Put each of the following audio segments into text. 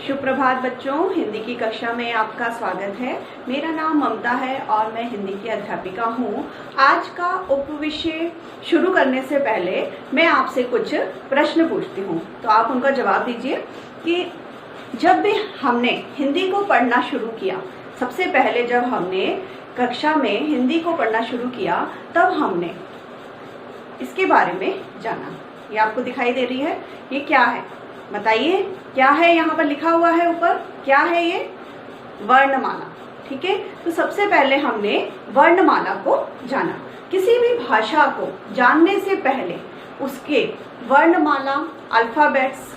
सुप्रभात बच्चों, हिंदी की कक्षा में आपका स्वागत है। मेरा नाम ममता है और मैं हिंदी की अध्यापिका हूँ। आज का उपविषय शुरू करने से पहले मैं आपसे कुछ प्रश्न पूछती हूँ, तो आप उनका जवाब दीजिए कि जब भी हमने हिंदी को पढ़ना शुरू किया, सबसे पहले जब हमने कक्षा में हिंदी को पढ़ना शुरू किया तब हमने इसके बारे में जाना। ये आपको दिखाई दे रही है, ये क्या है बताइए? क्या है? यहाँ पर लिखा हुआ है ऊपर, क्या है ये? वर्णमाला। ठीक है, तो सबसे पहले हमने वर्णमाला को जाना। किसी भी भाषा को जानने से पहले उसके वर्णमाला अल्फाबेट्स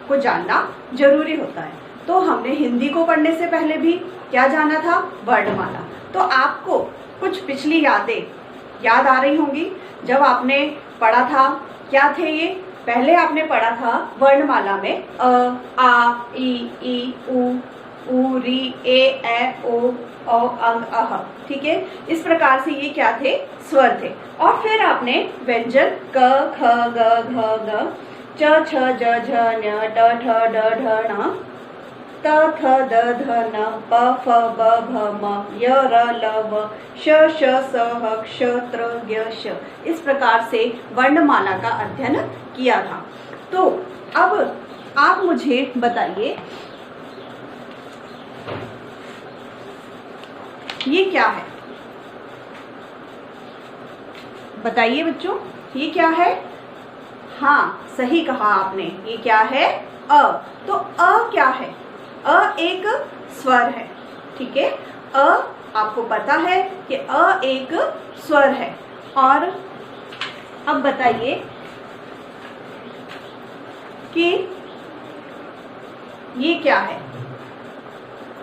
को जानना जरूरी होता है। तो हमने हिंदी को पढ़ने से पहले भी क्या जाना था? वर्णमाला। तो आपको कुछ पिछली यादें याद आ रही होंगी। जब आपने पढ़ा था, क्या थे ये? पहले आपने पढ़ा था वर्णमाला में अ, आ, ई, उ, री, ए, ओ, अंग, अह। ठीक है, इस प्रकार से ये क्या थे? स्वर थे। और फिर आपने व्यंजन क, ख, ग, घ, ग, च, छ, ज, झ, ञ, ट, ठ, ड, ढ, ण, त, थ, द, ध, न, प, फ, ब, भ, म, य, र, ल, व, श, स, ह, क्ष, त्र, ज्ञ, श। इस प्रकार से वर्णमाला का अध्ययन किया था। तो अब आप मुझे बताइए, ये क्या है? बताइए बच्चों, ये क्या है? हाँ, सही कहा आपने, ये क्या है? अ। तो अ क्या है? अ एक स्वर है। ठीक है, अ आपको पता है कि अ एक स्वर है। और अब बताइए कि ये क्या है?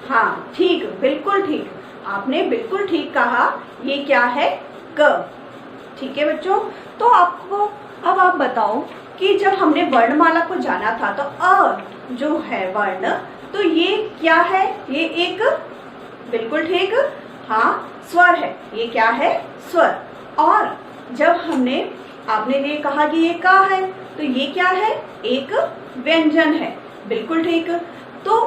हाँ ठीक, बिल्कुल ठीक, आपने बिल्कुल ठीक कहा, ये क्या है? क। ठीक है बच्चों, तो आपको अब आप बताओ कि जब हमने वर्णमाला को जाना था तो अ जो है वर्ण, तो ये क्या है? ये एक, बिल्कुल ठीक, हाँ स्वर है। ये क्या है? स्वर। और जब हमने, आपने ये कहा कि ये का है, तो ये क्या है? एक व्यंजन है। बिल्कुल ठीक। तो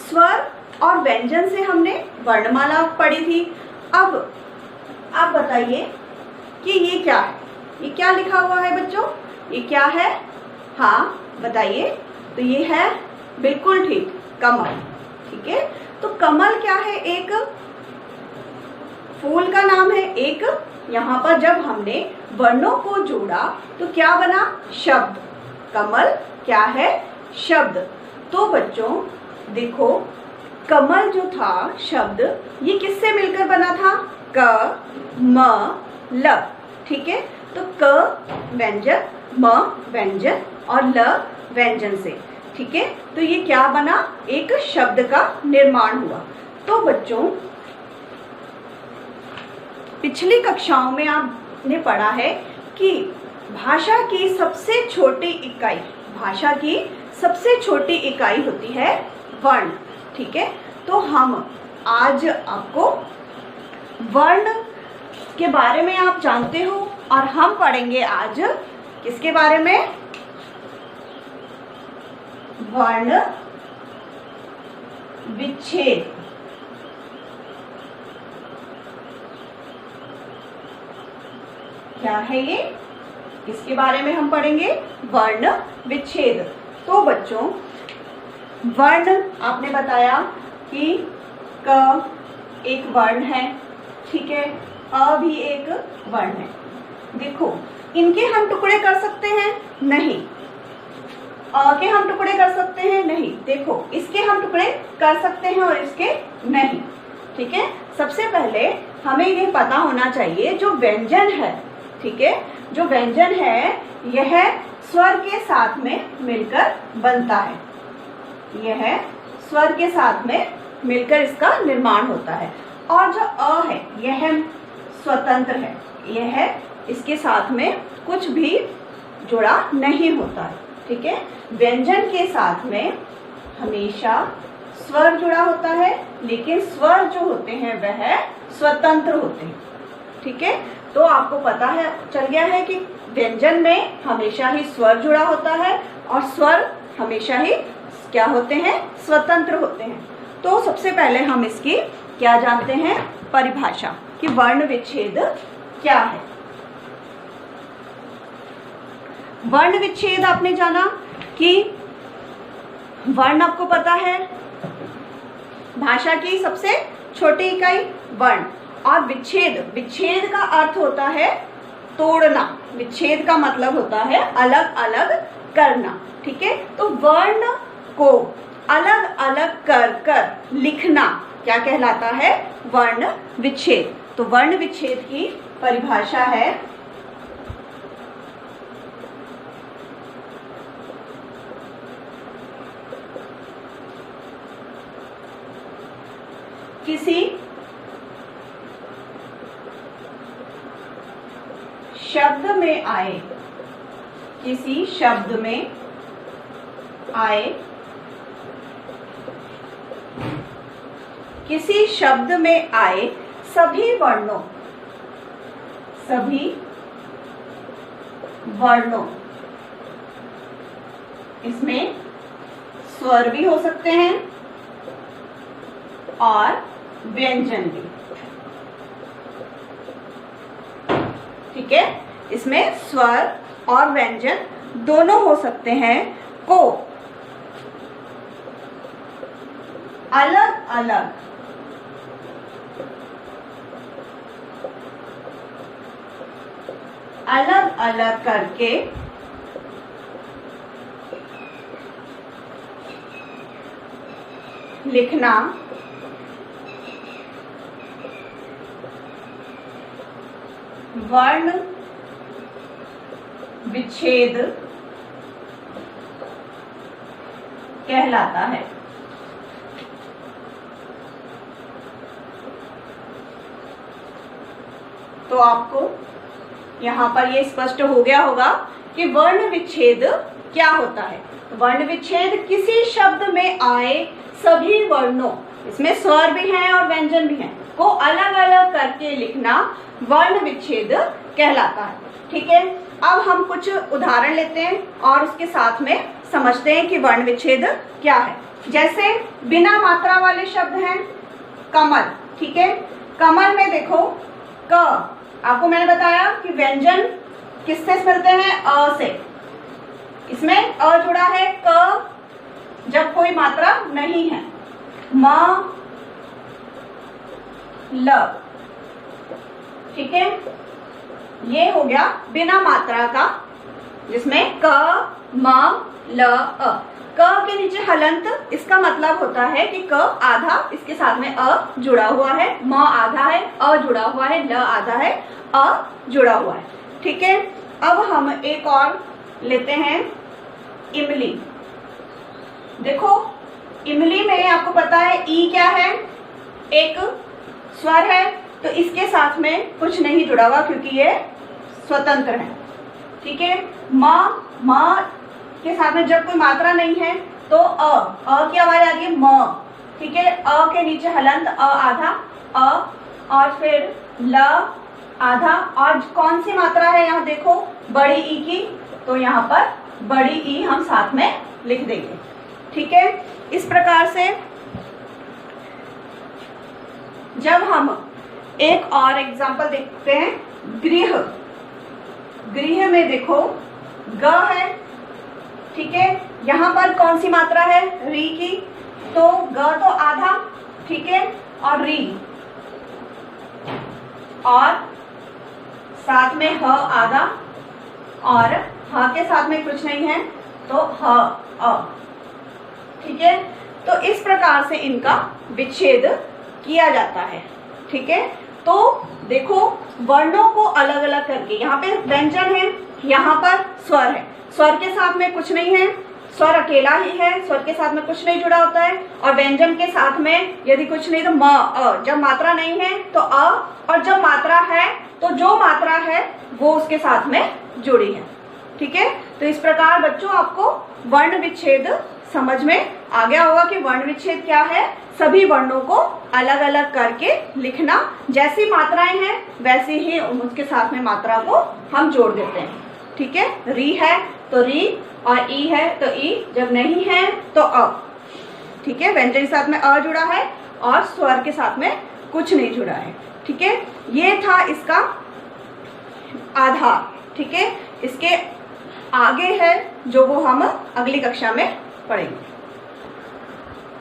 स्वर और व्यंजन से हमने वर्णमाला पढ़ी थी। अब आप बताइए कि ये क्या है? ये क्या लिखा हुआ है बच्चों? ये क्या है? हाँ बताइए। तो ये है, बिल्कुल ठीक, कमल। ठीक है, तो कमल क्या है? एक फूल का नाम है। एक यहाँ पर जब हमने वर्णों को जोड़ा तो क्या बना? शब्द। कमल क्या है? शब्द। तो बच्चों देखो, कमल जो था शब्द, ये किससे मिलकर बना था? क, म, ल। ठीक है, तो क व्यंजन, म व्यंजन और ल व्यंजन से। ठीक है, तो ये क्या बना? एक शब्द का निर्माण हुआ। तो बच्चों पिछली कक्षाओं में आपने पढ़ा है कि भाषा की सबसे छोटी इकाई, भाषा की सबसे छोटी इकाई होती है वर्ण। ठीक है, तो हम आज आपको वर्ण के बारे में आप जानते हो, और हम पढ़ेंगे आज किसके बारे में? वर्ण विच्छेद। क्या है ये? इसके बारे में हम पढ़ेंगे, वर्ण विच्छेद। तो बच्चों वर्ण आपने बताया कि क एक वर्ण है। ठीक है, अ भी एक वर्ण है। देखो, इनके हम टुकड़े कर सकते हैं? नहीं। अ के हम टुकड़े कर सकते हैं? नहीं। देखो, इसके हम टुकड़े कर सकते हैं और इसके नहीं। ठीक है, सबसे पहले हमें ये पता होना चाहिए जो व्यंजन है, ठीक है, जो व्यंजन है यह स्वर के साथ में मिलकर बनता है। यह स्वर के साथ में मिलकर इसका निर्माण होता है। और जो अ है यह स्वतंत्र है, यह इसके साथ में कुछ भी जुड़ा नहीं होता है। ठीक है, व्यंजन के साथ में हमेशा स्वर जुड़ा होता है, लेकिन स्वर जो होते हैं वह स्वतंत्र होते हैं। ठीक है, तो आपको पता है, चल गया है कि व्यंजन में हमेशा ही स्वर जुड़ा होता है और स्वर हमेशा ही क्या होते हैं, स्वतंत्र होते हैं। तो सबसे पहले हम इसकी क्या जानते हैं, परिभाषा कि वर्ण विच्छेद क्या है। वर्ण विच्छेद आपने जाना कि वर्ण आपको पता है भाषा की सबसे छोटी इकाई वर्ण, और विच्छेद, विच्छेद का अर्थ होता है तोड़ना, विच्छेद का मतलब होता है अलग अलग करना। ठीक है, तो वर्ण को अलग अलग कर कर लिखना क्या कहलाता है, वर्ण विच्छेद। तो वर्ण विच्छेद की परिभाषा है किसी शब्द में आए, किसी शब्द में आए, किसी शब्द में आए सभी वर्णों, सभी वर्णों, इसमें स्वर भी हो सकते हैं और व्यंजन भी। ठीक है, इसमें स्वर और व्यंजन दोनों हो सकते हैं, को अलग अलग अलग अलग करके लिखना वर्ण विच्छेद कहलाता है। तो आपको यहाँ पर ये स्पष्ट हो गया होगा कि वर्ण विच्छेद क्या होता है। वर्ण विच्छेद किसी शब्द में आए सभी वर्णों, इसमें स्वर भी हैं और व्यंजन भी हैं, को अलग अलग करके लिखना वर्ण विच्छेद कहलाता है। ठीक है, अब हम कुछ उदाहरण लेते हैं और उसके साथ में समझते हैं कि वर्ण विच्छेद क्या है। जैसे बिना मात्रा वाले शब्द हैं कमल। ठीक है, कमल में देखो क, आपको मैंने बताया कि व्यंजन किससे मिलते हैं, अ से। इसमें अ जुड़ा है, क जब कोई मात्रा नहीं है, म ल। ठीक है, ये हो गया बिना मात्रा का, जिसमें क म ल अ। क के नीचे हलंत, इसका मतलब होता है कि क आधा, इसके साथ में अ जुड़ा हुआ है, म आधा है, अ जुड़ा हुआ है, ल आधा है, अ जुड़ा हुआ है। ठीक है, अब हम एक और लेते हैं, इमली। देखो इमली में आपको पता है ई क्या है, एक स्वर है, तो इसके साथ में कुछ नहीं जुड़ा हुआ क्योंकि ये स्वतंत्र है। ठीक है, म के साथ में जब कोई मात्रा नहीं है तो अ की आवाज आ रही है, म। ठीक है, अ के नीचे हलंत, अ आधा, अ और फिर ल आधा, और कौन सी मात्रा है यहाँ देखो, बड़ी ई की, तो यहाँ पर बड़ी ई हम साथ में लिख देंगे। ठीक है, इस प्रकार से जब हम एक और एग्जांपल देखते हैं, गृह। गृह में देखो ग है। ठीक है, यहाँ पर कौन सी मात्रा है, री की, तो ग तो आधा। ठीक है, और री, और साथ में ह आधा, और ह के साथ में कुछ नहीं है तो ह अ। ठीक है, तो इस प्रकार से इनका विच्छेद किया जाता है। ठीक है, तो देखो वर्णों को अलग अलग करके, यहाँ पे व्यंजन है, यहाँ पर स्वर है, स्वर के साथ में कुछ नहीं है, स्वर अकेला ही है, स्वर के साथ में कुछ नहीं जुड़ा होता है, और व्यंजन के साथ में यदि कुछ नहीं तो म अ, जब मात्रा नहीं है तो अ, और जब मात्रा है तो जो मात्रा है वो उसके साथ में जुड़ी है। ठीक है, तो इस प्रकार बच्चों आपको वर्ण विच्छेद समझ में आ गया होगा कि वर्ण विच्छेद क्या है, सभी वर्णों को अलग अलग करके लिखना, जैसी मात्राएं हैं वैसे ही उसके साथ में मात्रा को हम जोड़ देते हैं। ठीक है, री है तो री और ई है तो ई, जब नहीं है तो अ। ठीक है, व्यंजन के साथ में अ जुड़ा है और स्वर के साथ में कुछ नहीं जुड़ा है। ठीक है, ये था इसका आधार। ठीक है, इसके आगे है जो वो हम अगली कक्षा में पढ़ेंगे।